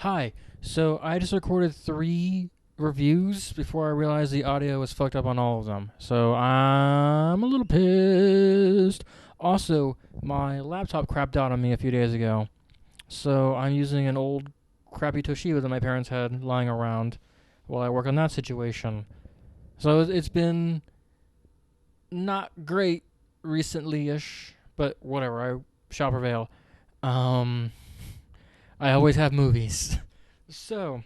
Hi. So I just recorded 3 reviews before I realized the audio was fucked up on all of them. So I'm a little pissed. Also, my laptop crapped out on me a few days ago. So I'm using an old crappy Toshiba that my parents had lying around while I work on that situation. So it's been not great recently ish, but whatever. I shall prevail. Um, I always have movies. So,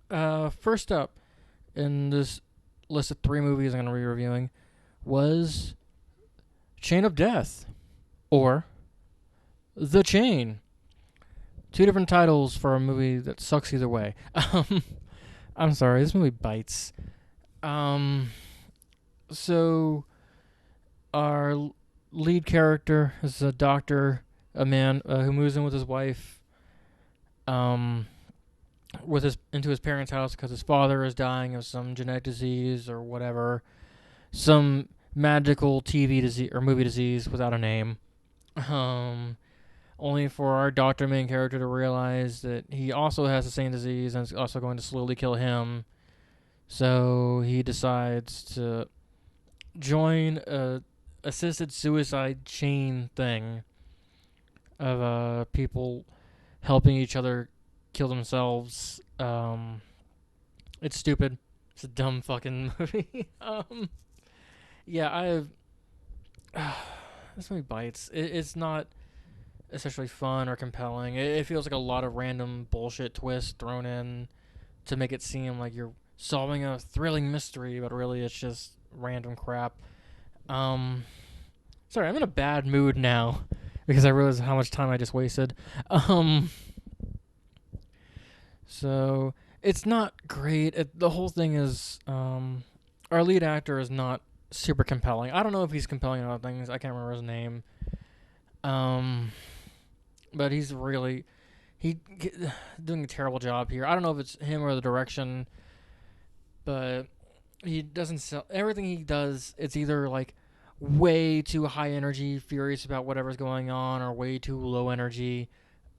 first up in this list of 3 movies I'm going to be reviewing was Chain of Death or The Chain. 2 different titles for a movie that sucks either way. I'm sorry, this movie bites. Um, so our lead character is a doctor, a man who moves in with his wife. Um, with his into his parents' house because his father is dying of some genetic disease or whatever, some magical TV disease or movie disease without a name. Um, Only for our doctor main character to realize that he also has the same disease and it's also going to slowly kill him. So he decides to join a assisted suicide chain thing of people helping each other kill themselves. It's stupid. It's a dumb fucking movie. Yeah, this movie bites. It's not especially fun or compelling. It feels like a lot of random bullshit twists thrown in to make it seem like you're solving a thrilling mystery, but really it's just random crap. Um, Sorry, I'm in a bad mood now because I realized how much time I just wasted. Um, So it's not great. The whole thing is our lead actor is not super compelling. I don't know if he's compelling in other things. I can't remember his name. Um, but he's really he doing a terrible job here. I don't know if it's him or the direction, but he doesn't sell everything he does. It's either like way too high energy, furious about whatever's going on, or way too low energy.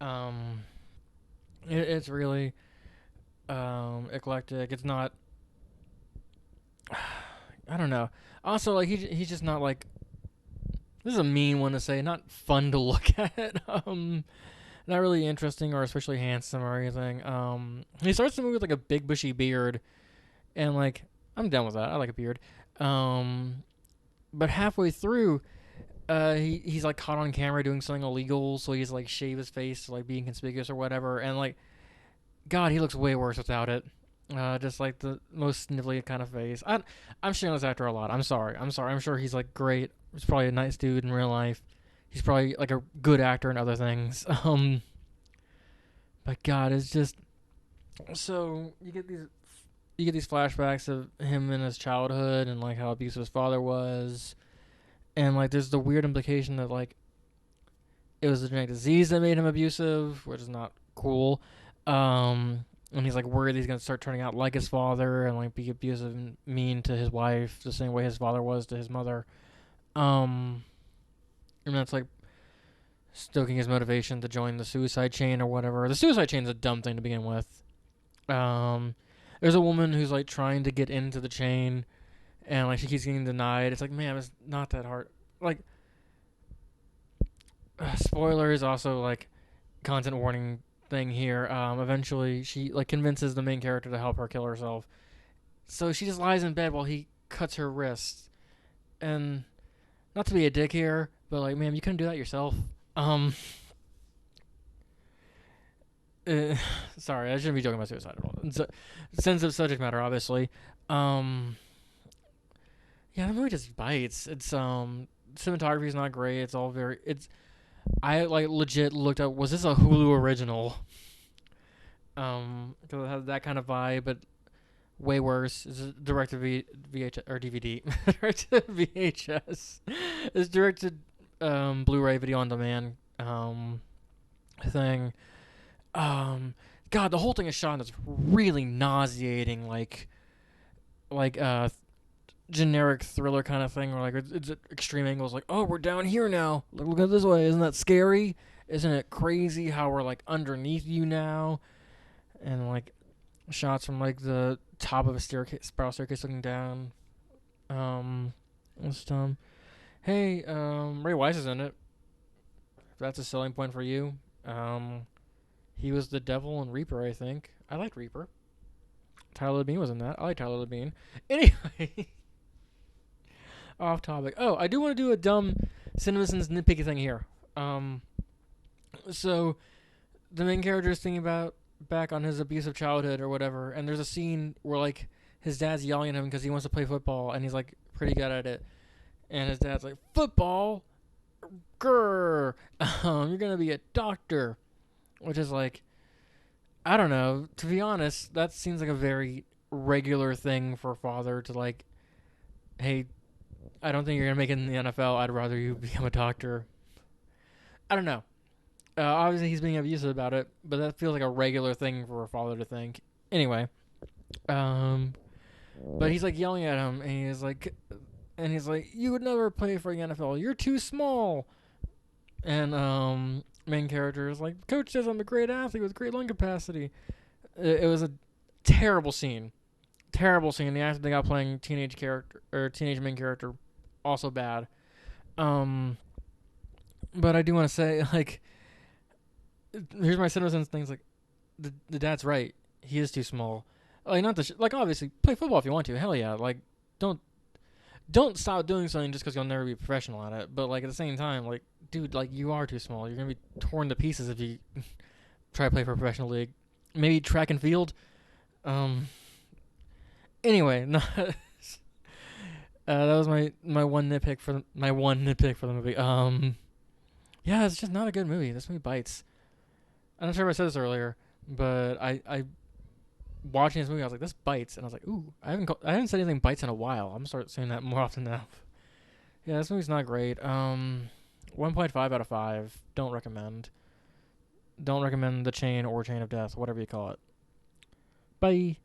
Um, it's really eclectic. It's not. I don't know. Also, like he's just not like. This is a mean one to say. Not fun to look at. Not really interesting or especially handsome or anything. He starts the movie with like a big bushy beard, and like I'm down with that. I like a beard. Um, but halfway through, he's like caught on camera doing something illegal, so he's like shave his face to like be inconspicuous or whatever, and like God, he looks way worse without it. Just like the most snivelly kind of face. I'm shitting this actor a lot. I'm sorry. I'm sorry. I'm sure he's like great. He's probably a nice dude in real life. He's probably like a good actor in other things. But God, it's just so you get these flashbacks of him in his childhood and like how abusive his father was, and like there's the weird implication that like it was a genetic disease that made him abusive, which is not cool. And he's like worried he's gonna start turning out like his father and like be abusive and mean to his wife the same way his father was to his mother. Um, and that's like stoking his motivation to join the suicide chain or whatever. The suicide chain is a dumb thing to begin with. Um, there's a woman who's like trying to get into the chain and like she keeps getting denied. It's like, man, it's not that hard. Like, spoilers also like content warning thing here. Eventually she like convinces the main character to help her kill herself. So she just lies in bed while he cuts her wrist. And not to be a dick here, but like, man, you couldn't do that yourself. Um, uh, Sorry, I shouldn't be joking about suicide at all. It's a sensitive subject matter, obviously. Um, yeah, the movie just bites. It's cinematography is not great. It's all very. It's I like legit looked up. Was this a Hulu original? Because it has that kind of vibe, but way worse. It's directed VHS or DVD. Directed VHS. It's directed Blu-ray video on demand thing. Um, God, the whole thing is shot in this really nauseating like generic thriller kind of thing where like it's at extreme angles. Like, oh, we're down here now. Look at this way. Isn't that scary? Isn't it crazy how we're like underneath you now? and like shots from like the top of a staircase, spiral staircase looking down. It's dumb. Hey, Ray Wise is in it. If that's a selling point for you. He was the devil in Reaper, I think. I like Reaper. Tyler Labine was in that. I like Tyler Labine. Anyway, off topic. Oh, I do want to do a dumb CinemaSins nitpicky thing here. So the main character is thinking about back on his abusive childhood or whatever, and there's a scene where like his dad's yelling at him because he wants to play football, and he's like pretty good at it, and his dad's like, "Football, grr, you're gonna be a doctor," which is like, I don't know. To be honest, that seems like a very regular thing for a father to like, hey, I don't think you're gonna make it in the NFL. I'd rather you become a doctor. I don't know. Obviously, he's being abusive about it, but that feels like a regular thing for a father to think. Anyway, but he's like yelling at him, and he's like, "You would never play for the NFL. You're too small." And main character is like, "Coach says I'm a great athlete with great lung capacity." It was a terrible scene. Terrible scene. The actor they got playing teenage main character, also bad. But I do want to say, like, here's my CinemaSins things. Like, the dad's right. He is too small. Like, not the like, obviously, play football if you want to. Hell yeah. Like, don't stop doing something just because you'll never be a professional at it. But like at the same time, like, dude, like you are too small. You're gonna be torn to pieces if you try to play for a professional league. Maybe track and field. Anyway, no, that was my one nitpick for the movie. Yeah, it's just not a good movie. This movie bites. I'm not sure if I said this earlier, but I watching this movie, I was like, this bites, and I was like, ooh, I haven't said anything bites in a while. I'm gonna start saying that more often now. Yeah, this movie's not great. 1.5 out of 5. Don't recommend. Don't recommend The Chain or Chain of Death, whatever you call it. Bye.